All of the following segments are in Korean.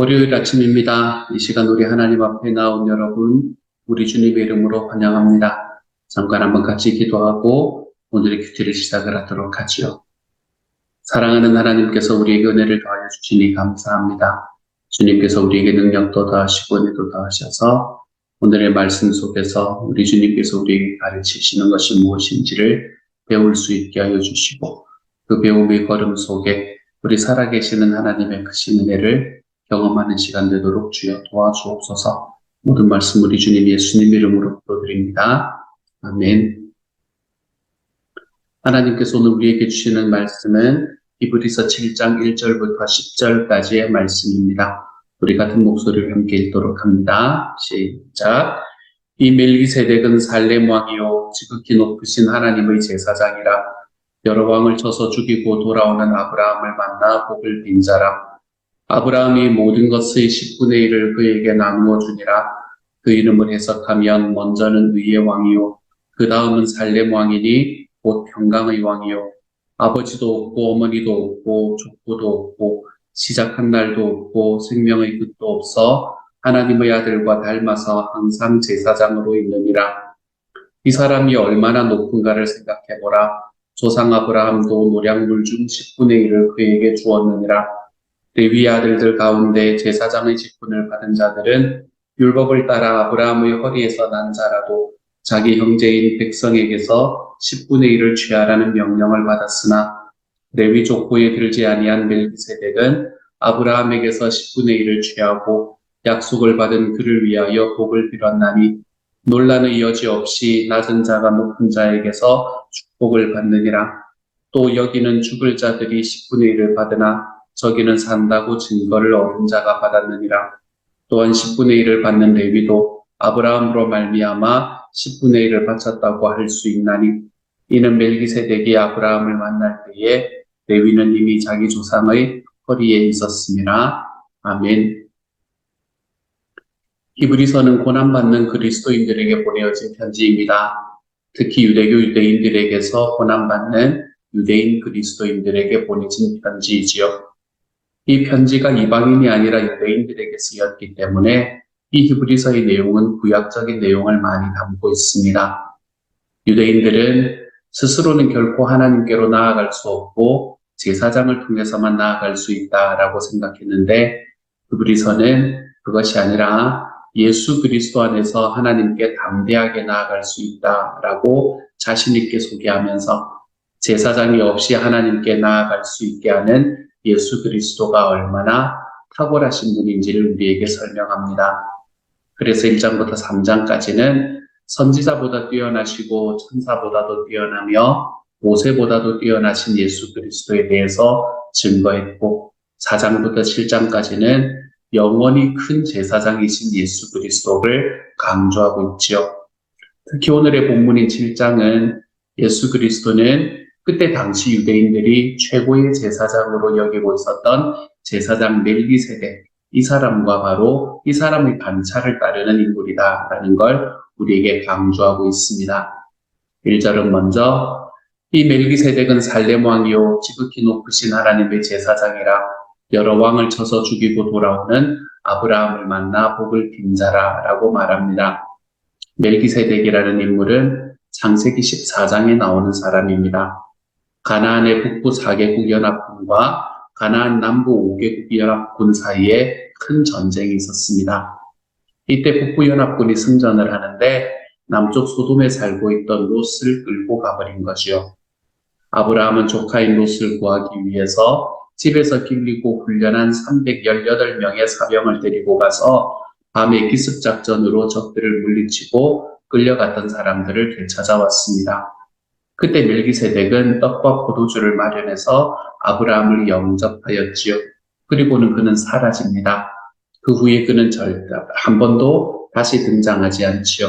월요일 아침입니다. 이 시간 우리 하나님 앞에 나온 여러분, 우리 주님의 이름으로 환영합니다. 잠깐 한번 같이 기도하고 오늘의 큐티를 시작을 하도록 하지요. 사랑하는 하나님께서 우리에게 은혜를 더하여 주시니 감사합니다. 주님께서 우리에게 능력도 더하시고 은혜도 더하셔서 오늘의 말씀 속에서 우리 주님께서 우리에게 가르치시는 것이 무엇인지를 배울 수 있게 하여 주시고 그 배움의 걸음 속에 우리 살아계시는 하나님의 크신 은혜를 경험하는 시간 되도록 주여 도와주옵소서. 모든 말씀 우리 주님 예수님 이름으로 기도드립니다. 아멘. 하나님께서 오늘 우리에게 주시는 말씀은 히브리서 7장 1절부터 10절까지의 말씀입니다. 우리 같은 목소리를 함께 읽도록 합니다. 시작. 이 멜기세덱은 살렘 왕이요 지극히 높으신 하나님의 제사장이라. 여러 왕을 쳐서 죽이고 돌아오는 아브라함을 만나 복을 빈 자라. 아브라함이 모든 것의 10분의 1을 그에게 나누어 주니라. 그 이름을 해석하면 먼저는 의의 왕이요 그 다음은 살렘 왕이니 곧 평강의 왕이요 아버지도 없고 어머니도 없고 족보도 없고 시작한 날도 없고 생명의 끝도 없어 하나님의 아들과 닮아서 항상 제사장으로 있느니라. 이 사람이 얼마나 높은가를 생각해보라. 조상 아브라함도 노량물 중 10분의 1을 그에게 주었느니라. 레위 아들들 가운데 제사장의 직분을 받은 자들은 율법을 따라 아브라함의 허리에서 난 자라도 자기 형제인 백성에게서 10분의 1을 취하라는 명령을 받았으나 레위 족보에 들지 아니한 멜기세덱은 아브라함에게서 10분의 1을 취하고 약속을 받은 그를 위하여 복을 빌었나니 논란의 여지 없이 낮은 자가 높은 자에게서 축복을 받느니라. 또 여기는 죽을 자들이 10분의 1을 받으나 저기는 산다고 증거를 얻은 자가 받았느니라. 또한 10분의 1을 받는 레위도 아브라함으로 말미암아 10분의 1을 바쳤다고 할 수 있나니 이는 멜기세덱이 아브라함을 만날 때에 레위는 이미 자기 조상의 허리에 있었음이라. 아멘. 히브리서는 고난받는 그리스도인들에게 보내어진 편지입니다. 특히 유대교 유대인들에게서 고난받는 유대인 그리스도인들에게 보내진 편지이지요. 이 편지가 이방인이 아니라 유대인들에게 쓰였기 때문에 이 히브리서의 내용은 구약적인 내용을 많이 담고 있습니다. 유대인들은 스스로는 결코 하나님께로 나아갈 수 없고 제사장을 통해서만 나아갈 수 있다라고 생각했는데 히브리서는 그것이 아니라 예수 그리스도 안에서 하나님께 담대하게 나아갈 수 있다라고 자신 있게 소개하면서 제사장이 없이 하나님께 나아갈 수 있게 하는 예수 그리스도가 얼마나 탁월하신 분인지를 우리에게 설명합니다. 그래서 1장부터 3장까지는 선지자보다 뛰어나시고 천사보다도 뛰어나며 모세보다도 뛰어나신 예수 그리스도에 대해서 증거했고 4장부터 7장까지는 영원히 큰 제사장이신 예수 그리스도를 강조하고 있지요. 특히 오늘의 본문인 7장은 예수 그리스도는 그때 당시 유대인들이 최고의 제사장으로 여기고 있었던 제사장 멜기세덱, 이 사람과 바로 이 사람의 반차를 따르는 인물이다라는 걸 우리에게 강조하고 있습니다. 1절은 먼저 이 멜기세덱은 살렘 왕이요 지극히 높으신 하나님의 제사장이라. 여러 왕을 쳐서 죽이고 돌아오는 아브라함을 만나 복을 빈 자라라고 말합니다. 멜기세덱이라는 인물은 창세기 14장에 나오는 사람입니다. 가나안의 북부 4개국 연합군과 가나안 남부 5개국 연합군 사이에 큰 전쟁이 있었습니다. 이때 북부 연합군이 승전을 하는데 남쪽 소돔에 살고 있던 롯을 끌고 가버린 거지요. 아브라함은 조카인 롯을 구하기 위해서 집에서 길리고 훈련한 318명의 사병을 데리고 가서 밤에 기습작전으로 적들을 물리치고 끌려갔던 사람들을 되찾아왔습니다. 그때 멜기세덱은 떡과 포도주를 마련해서 아브라함을 영접하였지요. 그리고는 그는 사라집니다. 그 후에 그는 절대 한 번도 다시 등장하지 않지요.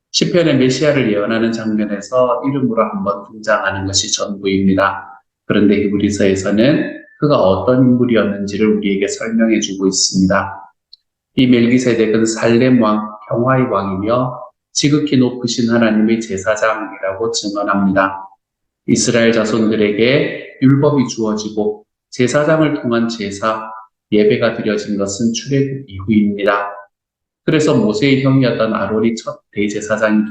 시편의 메시아를 예언하는 장면에서 이름으로 한번 등장하는 것이 전부입니다. 그런데 히브리서에서는 그가 어떤 인물이었는지를 우리에게 설명해주고 있습니다. 이 멜기세덱은 살렘 왕, 평화의 왕이며 지극히 높으신 하나님의 제사장이라고 증언합니다. 이스라엘 자손들에게 율법이 주어지고 제사장을 통한 제사, 예배가 드려진 것은 출애굽 이후입니다. 그래서 모세의 형이었던 아론이 첫 대제사장이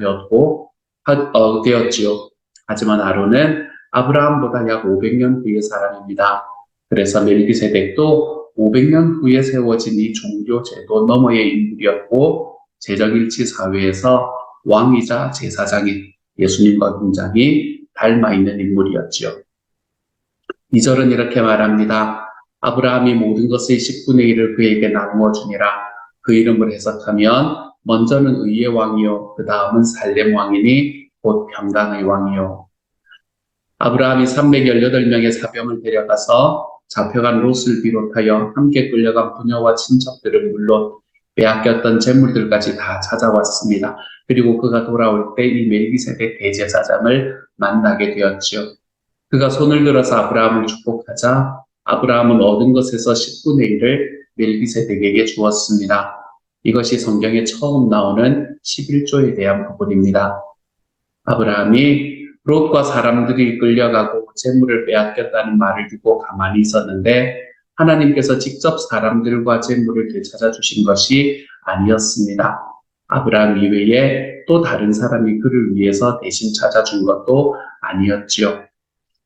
되었지요. 하지만 아론은 아브라함보다 약 500년 후의 사람입니다. 그래서 멜기세덱도 500년 후에 세워진 이 종교 제도 너머의 인물이었고, 제정일치 사회에서 왕이자 제사장인 예수님과 굉장히 닮아 있는 인물이었지요. 2절은 이렇게 말합니다. 아브라함이 모든 것의 10분의 1을 그에게 나누어 주니라. 그 이름을 해석하면 먼저는 의의 왕이요, 그 다음은 살렘 왕이니 곧 평강의 왕이요. 아브라함이 318명의 사병을 데려가서 잡혀간 롯을 비롯하여 함께 끌려간 부녀와 친척들은 물론 빼앗겼던 재물들까지 다 찾아왔습니다. 그리고 그가 돌아올 때 이 멜기세덱 대제사장을 만나게 되었지요. 그가 손을 들어서 아브라함을 축복하자 아브라함은 얻은 것에서 10분의 1을 멜기세덱에게 주었습니다. 이것이 성경에 처음 나오는 11조에 대한 부분입니다. 아브라함이 롯과 사람들이 끌려가고 재물을 빼앗겼다는 말을 듣고 가만히 있었는데 하나님께서 직접 사람들과 재물을 되찾아 주신 것이 아니었습니다. 아브라함 이외에 또 다른 사람이 그를 위해서 대신 찾아준 것도 아니었지요.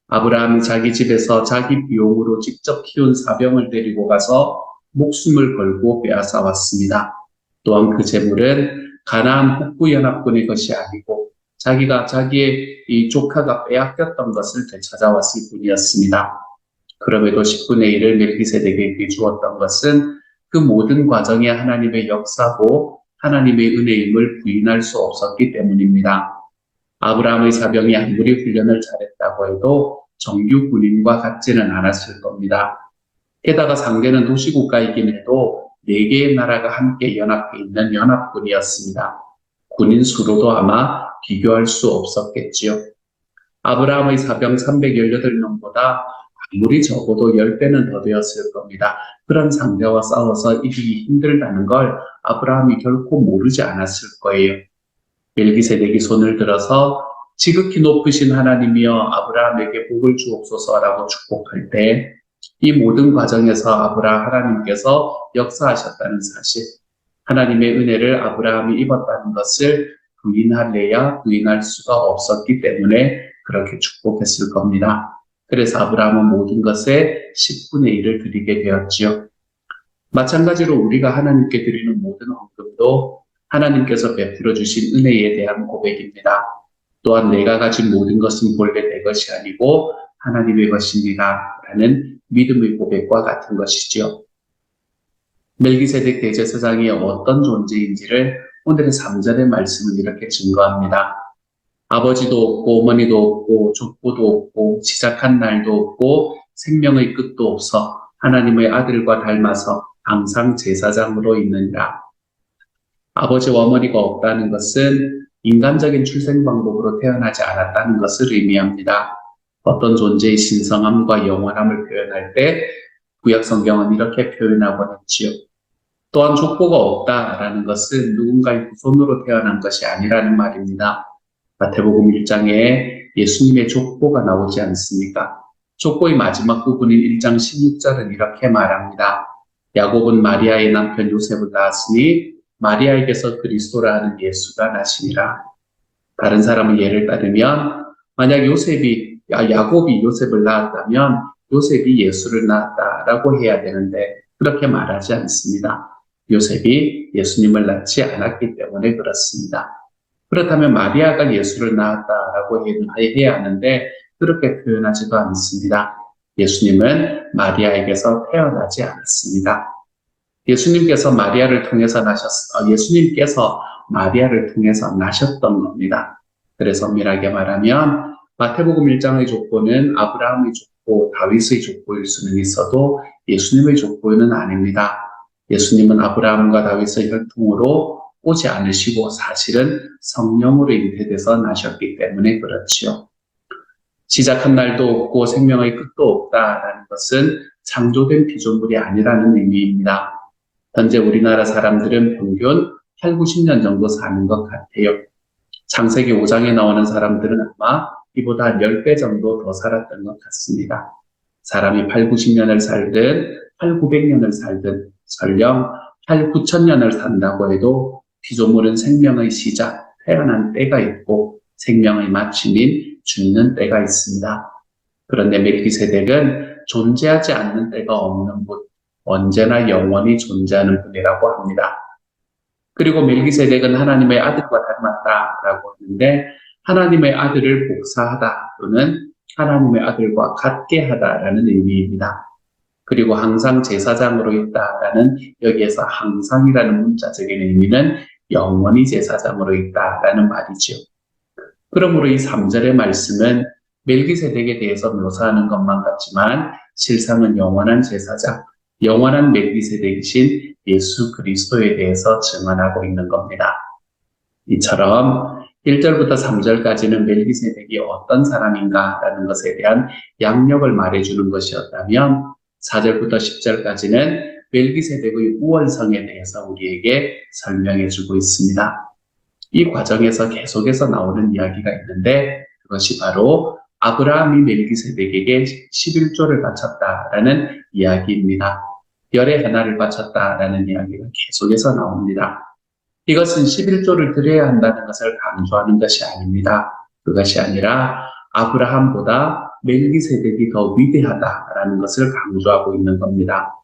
아브라함이 자기 집에서 자기 비용으로 직접 키운 사병을 데리고 가서 목숨을 걸고 빼앗아 왔습니다. 또한 그 재물은 가나안 북부연합군의 것이 아니고 자기의 이 조카가 빼앗겼던 것을 되찾아왔을 뿐이었습니다. 그럼에도 10분의 1을 멜기세덱에게 주었던 것은 그 모든 과정에 하나님의 역사고 하나님의 은혜임을 부인할 수 없었기 때문입니다. 아브라함의 사병이 아무리 훈련을 잘했다고 해도 정규 군인과 같지는 않았을 겁니다. 게다가 상대는 도시국가이긴 해도 4개의 나라가 함께 연합해 있는 연합군이었습니다. 군인 수로도 아마 비교할 수 없었겠지요. 아브라함의 사병 318명보다 아무리 적어도 10배는 더 되었을 겁니다. 그런 상대와 싸워서 이기기 힘들다는 걸 아브라함이 결코 모르지 않았을 거예요. 멜기세덱이 손을 들어서 지극히 높으신 하나님이여 아브라함에게 복을 주옵소서라고 축복할 때 이 모든 과정에서 하나님께서 역사하셨다는 사실, 하나님의 은혜를 아브라함이 입었다는 것을 부인할래야 부인할 수가 없었기 때문에 그렇게 축복했을 겁니다. 그래서 아브라함은 모든 것의 10분의 1을 드리게 되었지요. 마찬가지로 우리가 하나님께 드리는 모든 헌금도 하나님께서 베풀어 주신 은혜에 대한 고백입니다. 또한 내가 가진 모든 것은 본래 내 것이 아니고 하나님의 것입니다. 라는 믿음의 고백과 같은 것이지요. 멜기세덱 대제사장이 어떤 존재인지를 오늘의 3절의 말씀은 이렇게 증거합니다. 아버지도 없고 어머니도 없고 족보도 없고 시작한 날도 없고 생명의 끝도 없어 하나님의 아들과 닮아서 항상 제사장으로 있느니라. 아버지와 어머니가 없다는 것은 인간적인 출생 방법으로 태어나지 않았다는 것을 의미합니다. 어떤 존재의 신성함과 영원함을 표현할 때 구약 성경은 이렇게 표현하곤 했지요. 또한 족보가 없다라는 것은 누군가의 후손으로 태어난 것이 아니라는 말입니다. 마태복음 1장에 예수님의 족보가 나오지 않습니까? 족보의 마지막 부분인 1장 16절은 이렇게 말합니다. 야곱은 마리아의 남편 요셉을 낳았으니 마리아에게서 그리스도라 하는 예수가 나시니라. 다른 사람의 예를 따르면 만약 야곱이 요셉을 낳았다면 요셉이 예수를 낳았다라고 해야 되는데 그렇게 말하지 않습니다. 요셉이 예수님을 낳지 않았기 때문에 그렇습니다. 그렇다면 마리아가 예수를 낳았다라고 해야 하는데 그렇게 표현하지도 않습니다. 예수님은 마리아에게서 태어나지 않았습니다. 예수님께서 마리아를 통해서 나셨던 겁니다. 그래서 엄밀하게 말하면 마태복음 1장의 족보는 아브라함의 족보, 다윗의 족보일 수는 있어도 예수님의 족보는 아닙니다. 예수님은 아브라함과 다윗의 혈통으로 오지 않으시고 사실은 성령으로 잉태돼서 나셨기 때문에 그렇지요. 시작한 날도 없고 생명의 끝도 없다라는 것은 창조된 피조물이 아니라는 의미입니다. 현재 우리나라 사람들은 평균 8, 90년 정도 사는 것 같아요. 창세기 5장에 나오는 사람들은 아마 이보다 한 10배 정도 더 살았던 것 같습니다. 사람이 8, 90년을 살든 8, 900년을 살든 설령 8, 9천년을 산다고 해도 피조물은 생명의 시작, 태어난 때가 있고 생명의 마침인 죽는 때가 있습니다. 그런데 멜기세덱은 존재하지 않는 때가 없는 분, 언제나 영원히 존재하는 분이라고 합니다. 그리고 멜기세덱은 하나님의 아들과 닮았다라고 하는데 하나님의 아들을 복사하다 또는 하나님의 아들과 같게 하다라는 의미입니다. 그리고 항상 제사장으로 있다라는 여기에서 항상이라는 문자적인 의미는 영원히 제사장으로 있다라는 말이죠. 그러므로 이 3절의 말씀은 멜기세덱에 대해서 묘사하는 것만 같지만 실상은 영원한 제사장, 영원한 멜기세덱이신 예수 그리스도에 대해서 증언하고 있는 겁니다. 이처럼 1절부터 3절까지는 멜기세덱이 어떤 사람인가라는 것에 대한 양력을 말해주는 것이었다면 4절부터 10절까지는 멜기세덱의 우월성에 대해서 우리에게 설명해주고 있습니다. 이 과정에서 계속해서 나오는 이야기가 있는데 그것이 바로 아브라함이 멜기세덱에게 11조를 바쳤다라는 이야기입니다. 열의 하나를 바쳤다라는 이야기가 계속해서 나옵니다. 이것은 11조를 드려야 한다는 것을 강조하는 것이 아닙니다. 그것이 아니라 아브라함보다 멜기세덱이 더 위대하다라는 것을 강조하고 있는 겁니다.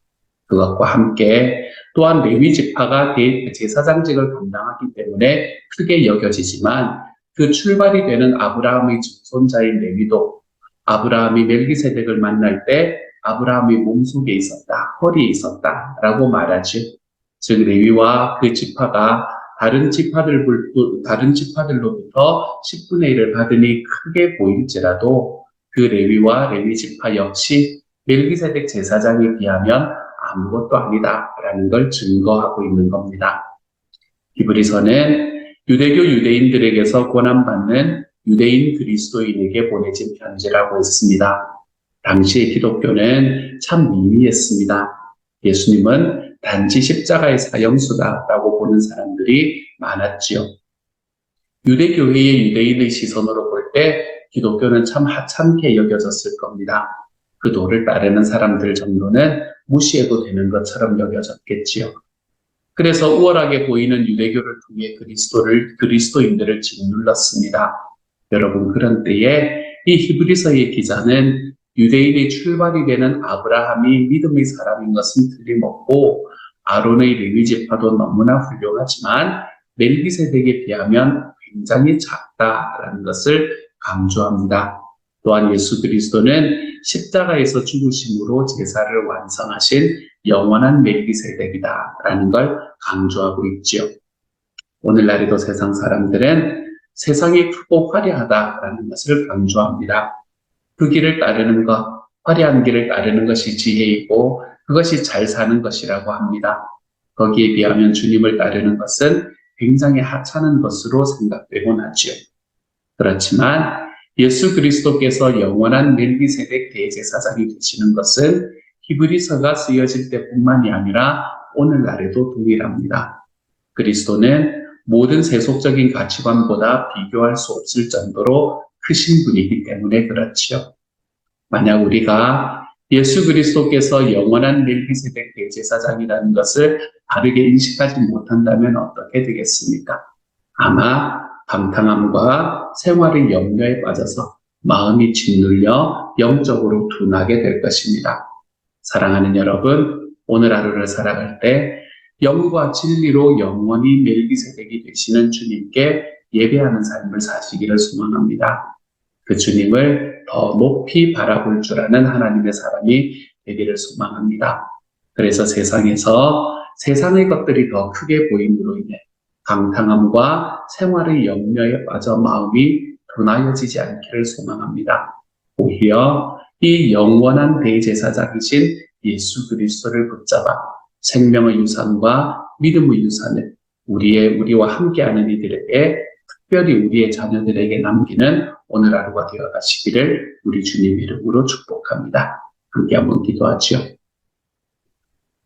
그것과 함께 또한 레위 지파가 제사장직을 감당하기 때문에 크게 여겨지지만 그 출발이 되는 아브라함의 증손자인 레위도 아브라함이 멜기세덱을 만날 때 아브라함의 몸속에 있었다, 허리에 있었다라고 말하지. 즉 레위와 그 지파가 다른 지파들로부터 10분의 1을 받으니 크게 보일지라도 그 레위와 레위 지파 역시 멜기세덱 제사장에 비하면 아무것도 아니다라는 걸 증거하고 있는 겁니다. 히브리서는 유대교 유대인들에게서 고난받는 유대인 그리스도인에게 보내진 편지라고 했습니다. 당시의 기독교는 참 미미했습니다. 예수님은 단지 십자가의 사형수다라고 보는 사람들이 많았지요. 유대교회의 유대인의 시선으로 볼 때 기독교는 참 하찮게 여겨졌을 겁니다. 그 도를 따르는 사람들 정도는 무시해도 되는 것처럼 여겨졌겠지요. 그래서 우월하게 보이는 유대교를 통해 그리스도인들을 짓눌렀습니다. 여러분, 그런 때에 이 히브리서의 기자는 유대인의 출발이 되는 아브라함이 믿음의 사람인 것은 틀림없고 아론의 레위 지파도 너무나 훌륭하지만 멜기세덱에 비하면 굉장히 작다라는 것을 강조합니다. 또한 예수 그리스도는 십자가에서 죽으심으로 제사를 완성하신 영원한 멜기세덱이다라는 걸 강조하고 있지요. 오늘날에도 세상 사람들은 세상이 크고 화려하다라는 것을 강조합니다. 그 길을 따르는 것, 화려한 길을 따르는 것이 지혜이고 그것이 잘 사는 것이라고 합니다. 거기에 비하면 주님을 따르는 것은 굉장히 하찮은 것으로 생각되곤 하지요. 그렇지만 예수 그리스도께서 영원한 멜기세덱 대제사장이 되시는 것은 히브리서가 쓰여질 때뿐만이 아니라 오늘날에도 동일합니다. 그리스도는 모든 세속적인 가치관보다 비교할 수 없을 정도로 크신 분이기 때문에 그렇지요. 만약 우리가 예수 그리스도께서 영원한 멜기세덱 대제사장이라는 것을 바르게 인식하지 못한다면 어떻게 되겠습니까? 아마 방탕함과 생활의 염려에 빠져서 마음이 짓눌려 영적으로 둔하게 될 것입니다. 사랑하는 여러분, 오늘 하루를 살아갈 때 영과 진리로 영원히 멜기세덱이 되시는 주님께 예배하는 삶을 사시기를 소망합니다. 그 주님을 더 높이 바라볼 줄 아는 하나님의 사람이 되기를 소망합니다. 그래서 세상에서 세상의 것들이 더 크게 보임으로 인해 방탕함과 생활의 염려에 빠져 마음이 둔하여지지 않기를 소망합니다. 오히려 이 영원한 대제사장이신 예수 그리스도를 붙잡아 생명의 유산과 믿음의 유산을 우리와 함께하는 이들에게 특별히 우리의 자녀들에게 남기는 오늘 하루가 되어 가시기를 우리 주님 이름으로 축복합니다. 함께 한번 기도하지요.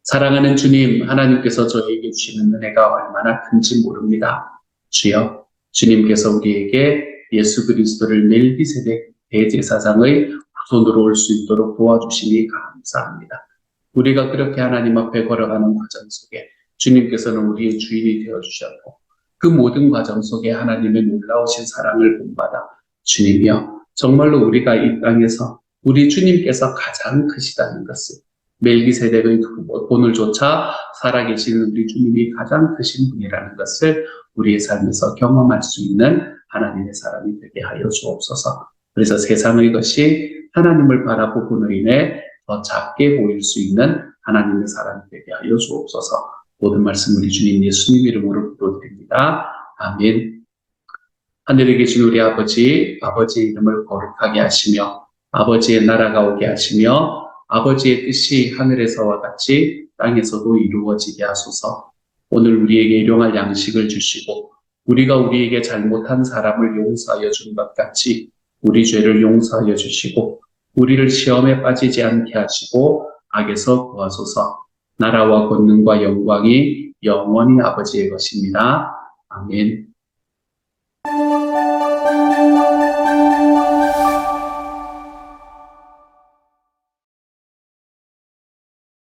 사랑하는 주님, 하나님께서 저희에게 주시는 은혜가 얼마나 큰지 모릅니다. 주여, 주님께서 우리에게 예수 그리스도를 멜기세덱 대제사장의 후손으로 올 수 있도록 도와주시니 감사합니다. 우리가 그렇게 하나님 앞에 걸어가는 과정 속에 주님께서는 우리의 주인이 되어주셨고 그 모든 과정 속에 하나님의 놀라우신 사랑을 본받아 주님이여 정말로 우리가 이 땅에서 우리 주님께서 가장 크시다는 것을 멜기세덱의 본을조차 살아계시는 우리 주님이 가장 크신 분이라는 것을 우리의 삶에서 경험할 수 있는 하나님의 사람이 되게 하여 주옵소서. 그래서 세상의 것이 하나님을 바라보므로 인해 더 작게 보일 수 있는 하나님의 사람이 되게 하여 주옵소서. 모든 말씀 우리 주님 예수님 이름으로 기도드립니다. 아멘. 하늘에 계신 우리 아버지, 아버지의 이름을 거룩하게 하시며 아버지의 나라가 오게 하시며 아버지의 뜻이 하늘에서와 같이 땅에서도 이루어지게 하소서. 오늘 우리에게 일용할 양식을 주시고 우리가 우리에게 잘못한 사람을 용서하여 준 것 같이 우리 죄를 용서하여 주시고 우리를 시험에 빠지지 않게 하시고 악에서 구하소서. 나라와 권능과 영광이 영원히 아버지의 것입니다. 아멘.